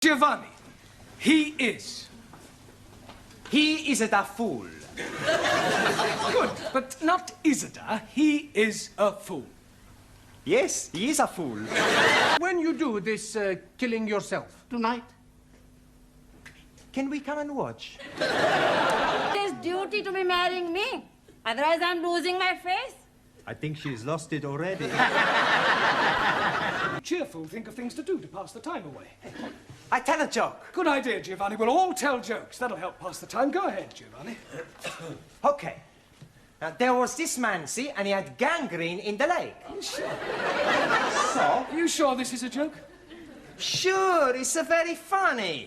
Giovanni, he is. He is a fool. Good, but not is-a-da. He is a fool. Yes, he is a fool. When you do this killing yourself? Tonight. Can we come and watch? It is duty to be marrying me. Otherwise, I'm losing my face. I think she's lost it already. Cheerful, think of things to do to pass the time away. I tell a joke. Good idea, Giovanni. We'll all tell jokes. That'll help pass the time. Go ahead, Giovanni. Okay. Now, there was this man, see, and he had gangrene in the leg. Sure. So? Are you sure this is a joke? Sure, it's a very funny.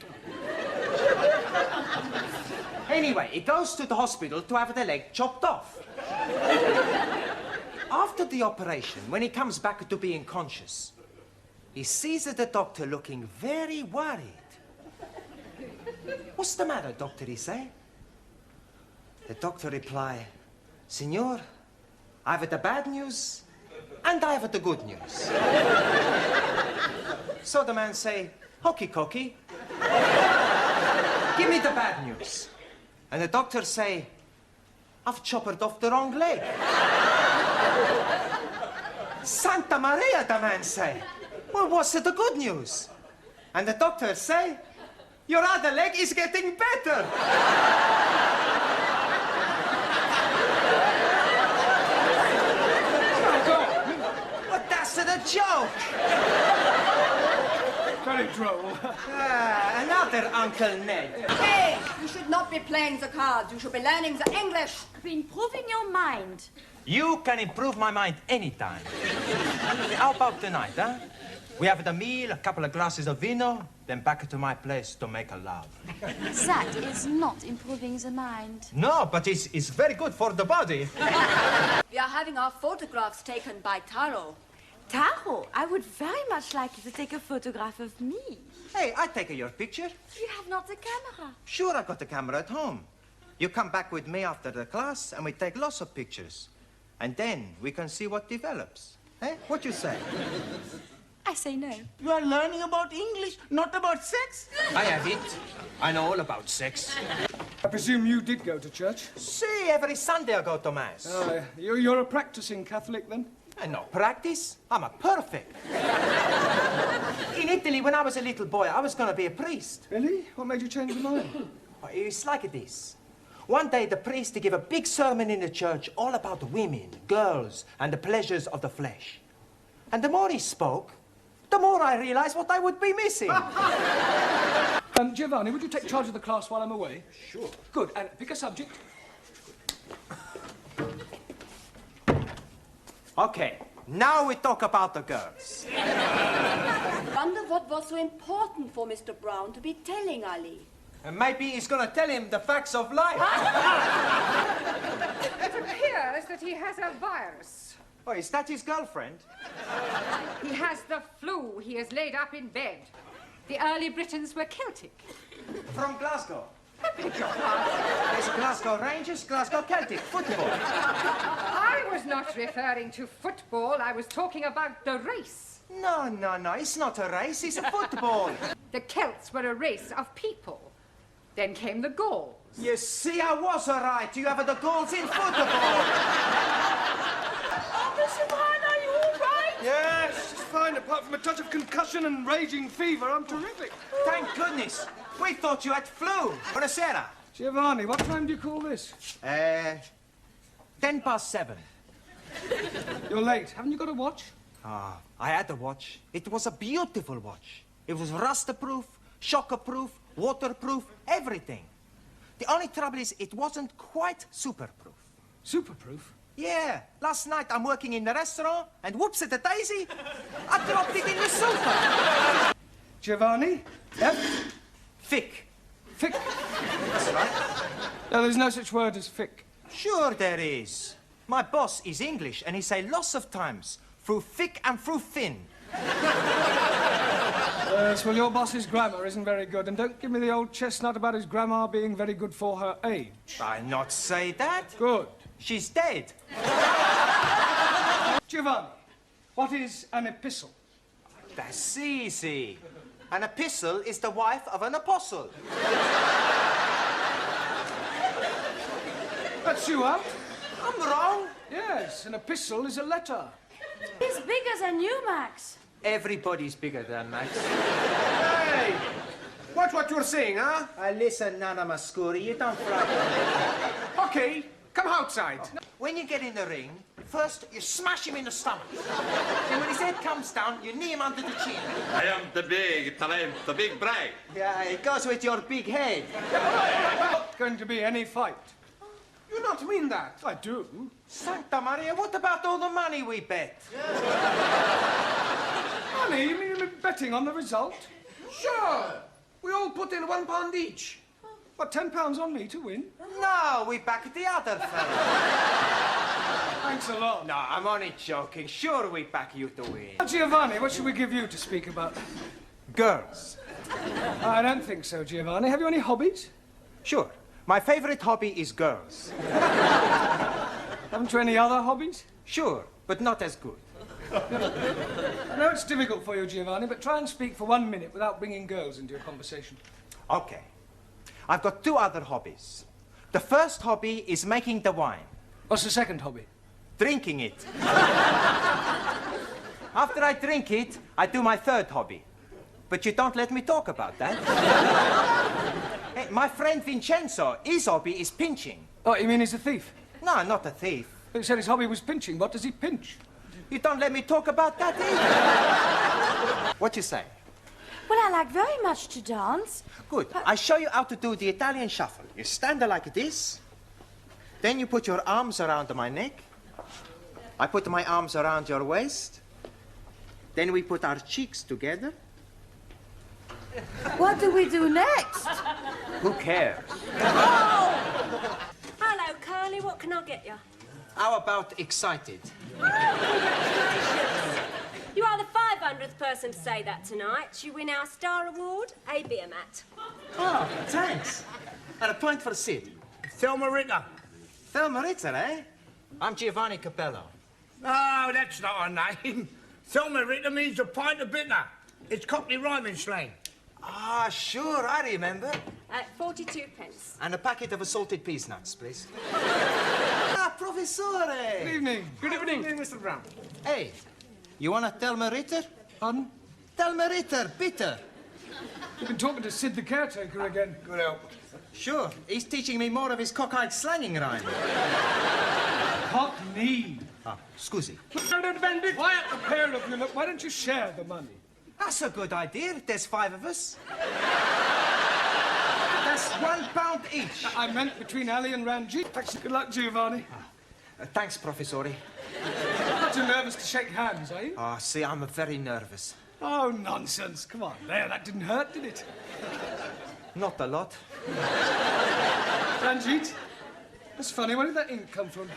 Anyway, he goes to the hospital to have the leg chopped off. After the operation, when he comes back to being conscious, he sees the doctor looking very worried. What's the matter, doctor, he say? The doctor reply, Signor, I have the bad news and I have the good news. So the man say, hokey cokey, give me the bad news. And the doctor say, I've chopped off the wrong leg. Santa Maria, the man say. Well, what's the good news? And the doctor say, your other leg is getting better. But that's the joke. Very droll. Another Uncle Ned. Hey, you should not be playing the cards. You should be learning the English. Be improving your mind. You can improve my mind anytime. How about tonight, huh? We have the meal, a couple of glasses of vino, then back to my place to make a love. That is not improving the mind. No, but it's very good for the body. We are having our photographs taken by Taro. Taro, I would very much like you to take a photograph of me. Hey, I take your picture. You have not the camera. Sure, I got the camera at home. You come back with me after the class, and we take lots of pictures. And then we can see what develops. Eh? What you say? I say no. You are learning about English, not about sex? I have it. I know all about sex. I presume you did go to church? See, every Sunday I go to Mass. You're a practicing Catholic, then? And no practice. I'm a perfect. In Italy, when I was a little boy, I was going to be a priest. Really? What made you change your mind? It's like this. One day, the priest gave a big sermon in the church all about women, girls, and the pleasures of the flesh. And the more he spoke, the more I realized what I would be missing. Giovanni, would you take charge of the class while I'm away? Sure. Good, and pick a subject. Okay, now we talk about the girls. Wonder what was so important for Mr. Brown to be telling Ali. And maybe he's going to tell him the facts of life. It appears that he has a virus. Oh, is that his girlfriend? He has the flu. He is laid up in bed. The early Britons were Celtic. From Glasgow. I beg your pardon. There's Glasgow Rangers, Glasgow Celtic, football. I was not referring to football. I was talking about the race. No, it's not a race, it's a football. The Celts were a race of people. Then came the Gauls. You see, I was all right. You have the goals in football. Mr. Brown, are you all right? Yes, it's fine. Apart from a touch of concussion and raging fever, I'm terrific. Thank goodness. We thought you had flu. Buonasera. Giovanni, what time do you call this? 7:10. You're late. Haven't you got a watch? I had a watch. It was a beautiful watch. It was rust-proof, shock-proof, waterproof, everything. The only trouble is it wasn't quite super-proof. Superproof? Yeah, last night I'm working in the restaurant, and whoops-a-daisy, I dropped it in the sofa. Giovanni? F? Thick. Thick? That's right. No, there's no such word as thick. Sure there is. My boss is English, and he say lots of times, through thick and through thin. Yes, well, your boss's grammar isn't very good, and don't give me the old chestnut about his grandma being very good for her age. I not say that. Good. She's dead. Giovanni, what is an epistle? That's easy. An epistle is the wife of an apostle. That's you out. I'm wrong. Yes, an epistle is a letter. He's bigger than you, Max. Everybody's bigger than Max. Hey! Watch what you're saying, huh? Listen, Nana Mascuri, you don't frighten. Okay, come outside. When you get in the ring, first you smash him in the stomach. Then when his head comes down, you knee him under the chin. I am the big talent, the big brag. Yeah, it goes with your big head. Not going to be any fight. You not mean that? I do. Santa Maria, what about all the money we bet? Money? You mean you're betting on the result? Sure. We all put in £1 each. What, £10 on me to win? No, we back the other fella. Thanks a lot. No, I'm only joking. Sure, we back you to win. Giovanni, what should we give you to speak about? Girls. I don't think so, Giovanni. Have you any hobbies? Sure. My favorite hobby is girls. Haven't you any other hobbies? Sure, but not as good. I know it's difficult for you, Giovanni, but try and speak for 1 minute without bringing girls into your conversation. Okay. I've got 2 other hobbies. The first hobby is making the wine. What's the second hobby? Drinking it. After I drink it, I do my third hobby. But you don't let me talk about that. Hey, my friend Vincenzo, his hobby is pinching. Oh, you mean he's a thief? No, not a thief. He said his hobby was pinching. What does he pinch? You don't let me talk about that either. What you say? Well, I like very much to dance. Good. I show you how to do the Italian shuffle. You stand there like this. Then you put your arms around my neck. I put my arms around your waist. Then we put our cheeks together. What do we do next? Who cares? Hello, Curly. What can I get you? How about excited? You are the 500th person to say that tonight. You win our Star Award, a beer mat. Oh, thanks. And a point for Sid. Thelma Ritter. Thelma Ritter, eh? I'm Giovanni Cupello. Oh, that's not her name. Thelma Ritter means a pint of bitter. It's Cockney rhyming slang. Ah, sure, I remember. 42 pence. And a packet of assorted peas nuts, please. Ah, Professore! Good evening. Good evening, Mr. Brown. Hey, you want a Thelma Ritter? Pardon? Thelma Ritter, bitter. You've been talking to Sid the caretaker again. Good help. Sure, he's teaching me more of his cockeyed slanging rhyme. Cockney. Ah, scusi. Quiet, the pair of you. Look, why don't you share the money? That's a good idea. There's 5 of us. That's £1 each. I meant between Ali and Ranjit. Thanks. Good luck, Giovanni. Thanks, Professore. Not too nervous to shake hands, are you? Ah, see, I'm very nervous. Oh, nonsense. Come on. There, that didn't hurt, did it? Not a lot. Ranjit? That's funny. Where did that ink come from?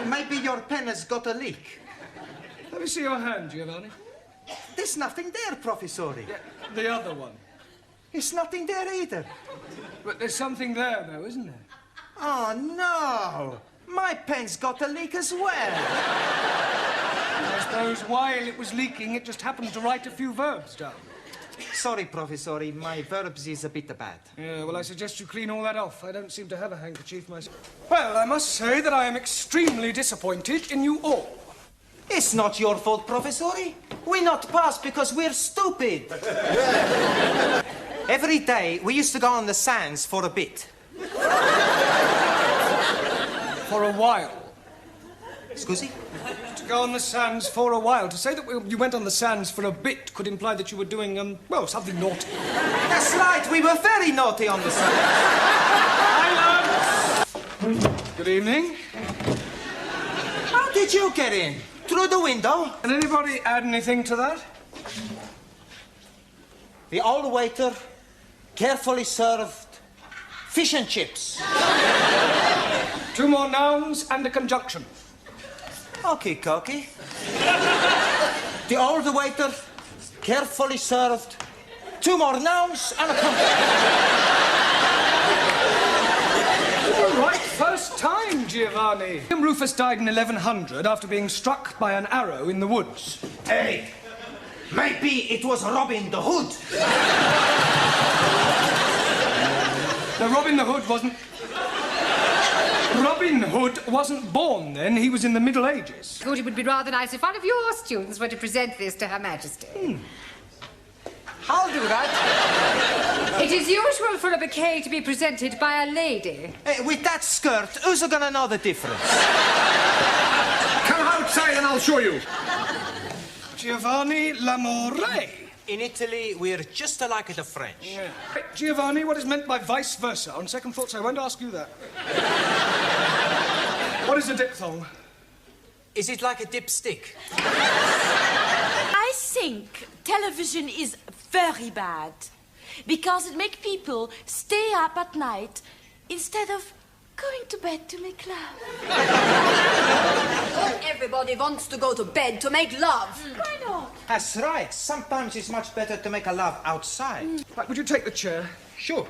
Maybe your pen has got a leak. Let me see your hand, Giovanni. There's nothing there, Professore. Yeah, the other one. There's nothing there either. But there's something there, though, isn't there? Oh, no. My pen's got a leak as well. I suppose while it was leaking, it just happened to write a few verbs down. Sorry, Professore, my verbs is a bit bad. Yeah, well, I suggest you clean all that off. I don't seem to have a handkerchief myself. Well, I must say that I am extremely disappointed in you all. It's not your fault, Professore. We not pass because we're stupid. Every day, we used to go on the sands for a bit. For a while. Scusi? To go on the sands for a while. To say that you went on the sands for a bit could imply that you were doing, well, something naughty. That's right, we were very naughty on the sands. Good evening. How did you get in? Through the window? Can anybody add anything to that? The old waiter carefully served fish and chips. 2 more nouns and a conjunction. Okay, Cocky. The old waiter carefully served 2 more nouns and a conjunction. All right, first time, Giovanni. Rufus died in 1100 after being struck by an arrow in the woods. Hey, Maybe it was Robin the Hood. No, Robin Hood wasn't born then. He was in the Middle Ages. Thought it would be rather nice if one of your students were to present this to Her Majesty. I'll do that. It is usual for a bouquet to be presented by a lady. Hey, with that skirt, who's gonna know the difference? Come outside and I'll show you. Giovanni L'Amore. In Italy, we're just alike the French. Yeah. Giovanni, what is meant by vice versa? On second thoughts, I won't ask you that. What is a diphthong? Is it like a dipstick? I think television is very bad because it makes people stay up at night instead of going to bed to make love. Not everybody wants to go to bed to make love. Why not? That's right. Sometimes it's much better to make a love outside. Right, would you take the chair? Sure.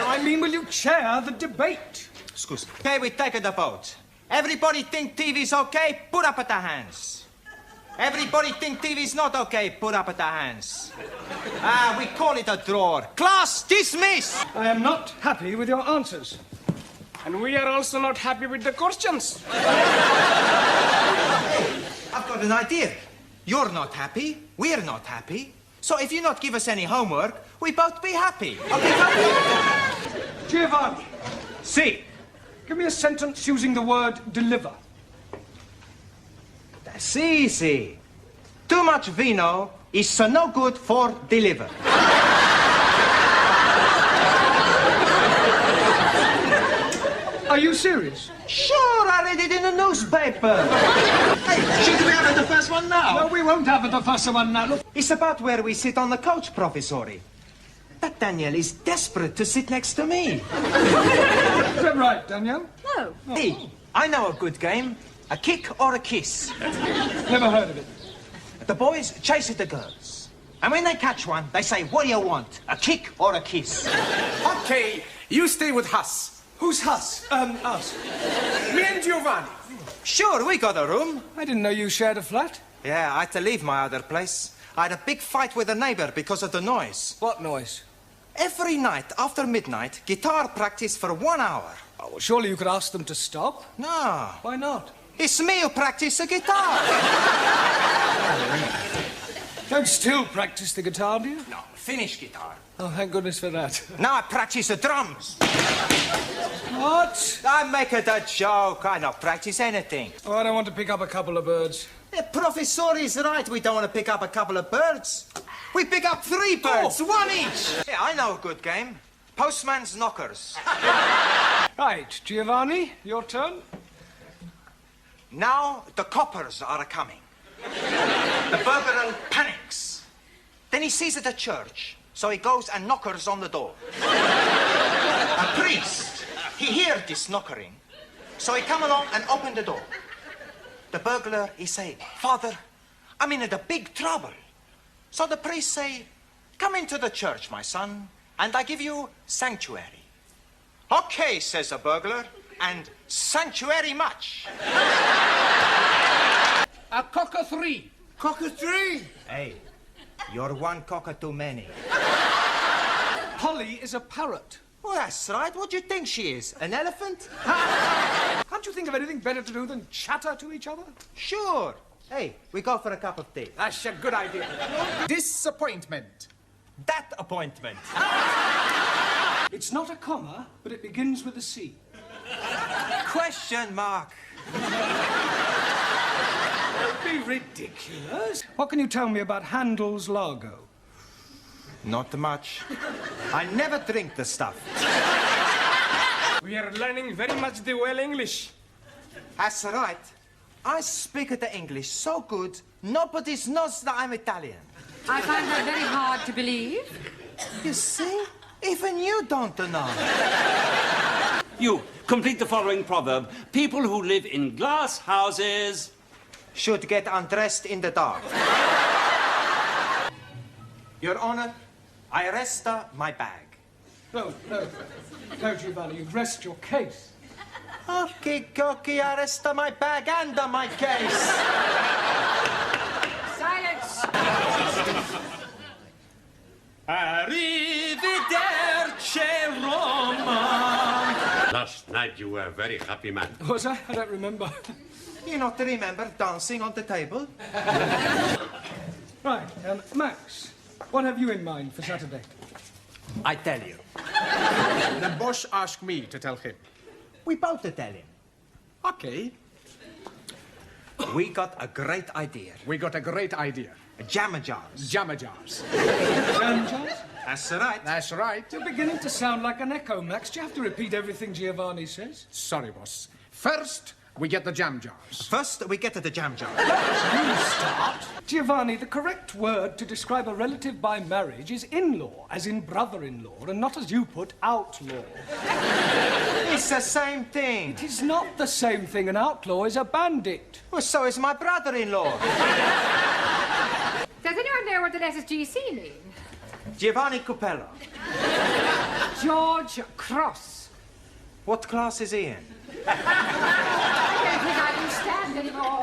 I mean, will you chair the debate? Excuse me. Okay, we take the vote. Everybody think TV's okay? Put up at the hands. Everybody think TV's not okay? Put up at the hands. We call it a draw. Class, dismiss! I am not happy with your answers. And we are also not happy with the questions. I've got an idea. You're not happy. We're not happy. So if you not give us any homework, we both be happy. Okay, happy? Giovanni, See. give me a sentence using the word deliver. That's easy. Too much vino is no good for deliver. Are you serious? Sure, I read it in the newspaper. Hey, should we have the first one now? No, we won't have the first one now. Look. It's about where we sit on the couch, Professori. That Daniel is desperate to sit next to me. Is that right, Danielle? No. Hey, I know a good game. A kick or a kiss. Never heard of it. The boys chase the girls. And when they catch one, they say, what do you want? A kick or a kiss? Okay, you stay with us. Who's us? Us. Me and Giovanni. Sure, we got a room. I didn't know you shared a flat. Yeah, I had to leave my other place. I had a big fight with a neighbor because of the noise. What noise? Every night after midnight, guitar practice for 1 hour. Oh, well, surely you could ask them to stop. No, Why not? it's me who practice the guitar. Don't still practice the guitar, do you? No, finish guitar. Oh, thank goodness for that. Now I practice the drums. What? I make it a joke. I don't practice anything. Oh, I don't want to pick up a couple of birds. The professor is right. We don't want to pick up a couple of birds. We pick up 3 birds, 1 each. Yeah, I know a good game. Postman's knockers. Right, Giovanni, your turn. Now the coppers are coming. The burglar panics. Then he sees at a church, so he goes and knockers on the door. A priest, he hears this knockering, so he come along and open the door. The burglar, he say, Father, I'm in a big trouble. So the priest say, come into the church, my son, and I give you sanctuary. Okay, says the burglar, and sanctuary much. A cock-a-three. Cock-a-tree. Hey, you're one cocker too many. Polly is a parrot. Well, that's right. What do you think she is? An elephant? Can't you think of anything better to do than chatter to each other? Sure. Hey, we go for a cup of tea. That's a good idea. Disappointment. That appointment. It's not a comma, but it begins with a C. Question mark. Don't be ridiculous. What can you tell me about Handel's Largo? Not much. I never drink the stuff. We are learning very much the well English. That's right. I speak the English so good, nobody knows that I'm Italian. I find that very hard to believe. You see? Even you don't know. You, complete the following proverb. People who live in glass houses should get undressed in the dark. Your Honor, I arrest my bag. No, Giovanni, you've rest your case. Okie dokie, arrest my bag and my case. Silence! Arrivederci, Roma. Last night you were a very happy man. Was I? I don't remember. You not remember dancing on the table? Right, Max, what have you in mind for Saturday? I tell you. The boss asked me to tell him. We both to tell him. Okay. We got a great idea. We got a great idea. Jammer jars. Jammer jars. Jam jars? That's right. That's right. You're beginning to sound like an echo, Max. Do you have to repeat everything Giovanni says? Sorry, boss. First, we get the jam jars. First, we get to the jam jar. You start. Giovanni, the correct word to describe a relative by marriage is in-law, as in brother-in-law, and not as you put, outlaw. It's the same thing. It is not the same thing. An outlaw is a bandit. Well, so is my brother-in-law. Does anyone know what the letters GC mean? Giovanni Cupello. George Cross. What class is he in? I don't think I can stand anymore.